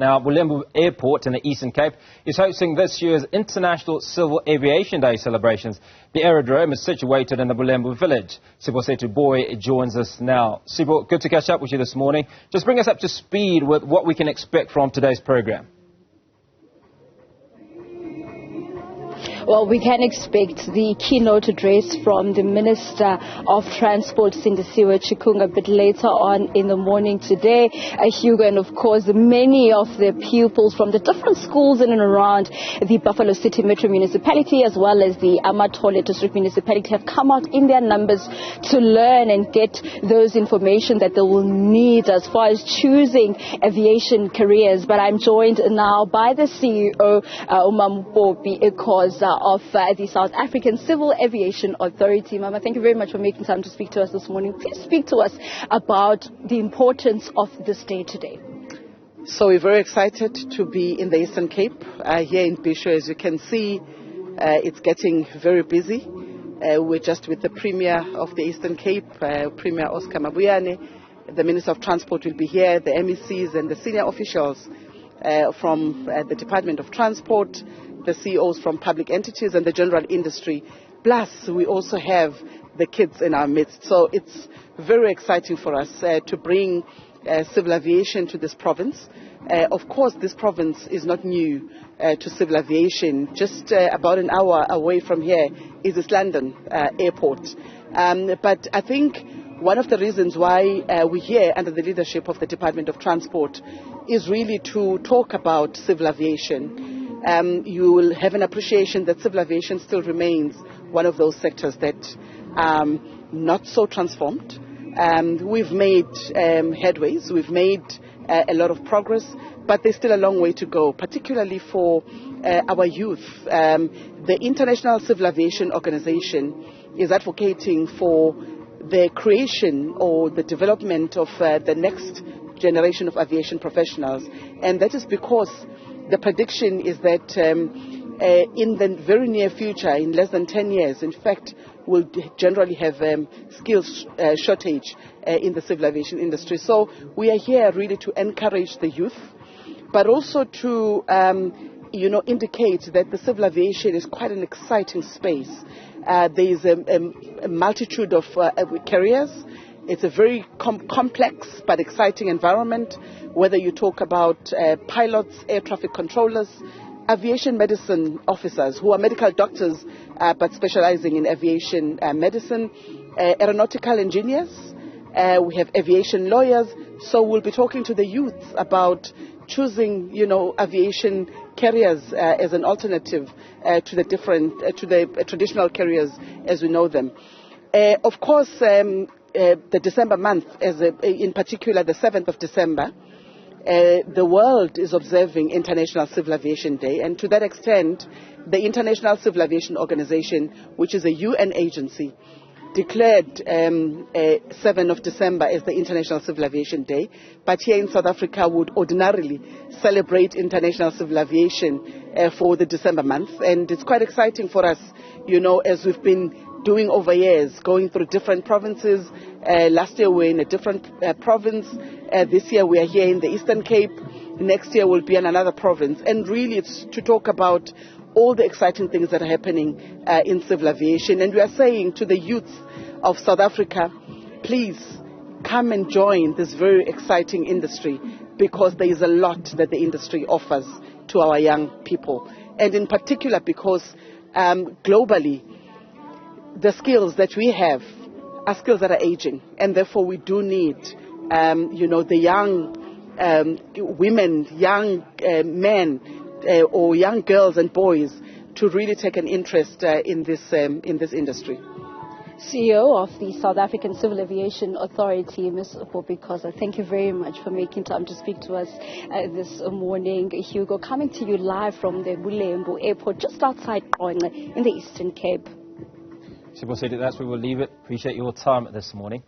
Now, Bulembu Airport in the Eastern Cape is hosting this year's International Civil Aviation Day celebrations. The aerodrome is situated in the Bulembu Village. Siphosethu Booi joins us now. Sipho, good to catch up with you this morning. Just bring us up to speed with what we can expect from today's program. Well, we can expect the keynote address from the Minister of Transport, Sindisiwe Chikunga, a bit later on in the morning today. Hugo, and of course, many of the pupils from the different schools in and around the Buffalo City Metro Municipality, as well as the Amatole District Municipality, have come out in their numbers to learn and get those information that they will need as far as choosing aviation careers. But I'm joined now by the CEO, Booi, of the South African Civil Aviation Authority. Mama, thank you very much for making time to speak to us this morning. Please speak to us about the importance of this day today. So we're very excited to be in the Eastern Cape, here in Bisho. As you can see, it's getting very busy. We're just with the Premier of the Eastern Cape, Premier Oscar Mabuyane. The Minister of Transport will be here, the MECs and the senior officials from the Department of Transport, the CEOs from public entities and the general industry. Plus, we also have the kids in our midst. So it's very exciting for us to bring civil aviation to this province. Of course, this province is not new to civil aviation. Just about an hour away from here is this London airport. But I think one of the reasons why we're here under the leadership of the Department of Transport is really to talk about civil aviation. You will have an appreciation that civil aviation still remains one of those sectors that not so transformed. We've made headways, we've made a lot of progress, but there's still a long way to go, particularly for our youth. The International Civil Aviation Organization is advocating for the creation or the development of the next generation of aviation professionals, and that is because the prediction is that in the very near future, in less than 10 years, in fact, we'll generally have skills shortage in the civil aviation industry. So we are here really to encourage the youth, but also to indicate that the civil aviation is quite an exciting space. There is a multitude of careers. It's a very complex but exciting environment, whether you talk about pilots, air traffic controllers, aviation medicine officers who are medical doctors but specializing in aviation medicine, aeronautical engineers, we have aviation lawyers. So we'll be talking to the youth about choosing, aviation careers as an alternative to the traditional careers as we know them. Of course, the December month, in particular the 7th of December, the world is observing International Civil Aviation Day, and to that extent, the International Civil Aviation Organization, which is a UN agency, declared 7th of December as the International Civil Aviation Day, but here in South Africa would ordinarily celebrate International Civil Aviation for the December month, and it's quite exciting for us, as we've been doing over years, going through different provinces. Last year we were in a different province. This year we are here in the Eastern Cape. Next year we'll be in another province. And really it's to talk about all the exciting things that are happening in civil aviation. And we are saying to the youth of South Africa, please come and join this very exciting industry, because there is a lot that the industry offers to our young people. And in particular because globally, the skills that we have are skills that are aging, and therefore we do need, the young women, young men, or young girls and boys to really take an interest in this industry. CEO of the South African Civil Aviation Authority, Ms. Booi, thank you very much for making time to speak to us this morning. Hugo, coming to you live from the Bulembu Airport, just outside Qonce in the Eastern Cape. Siphosethu, that's where we'll leave it. Appreciate your time this morning.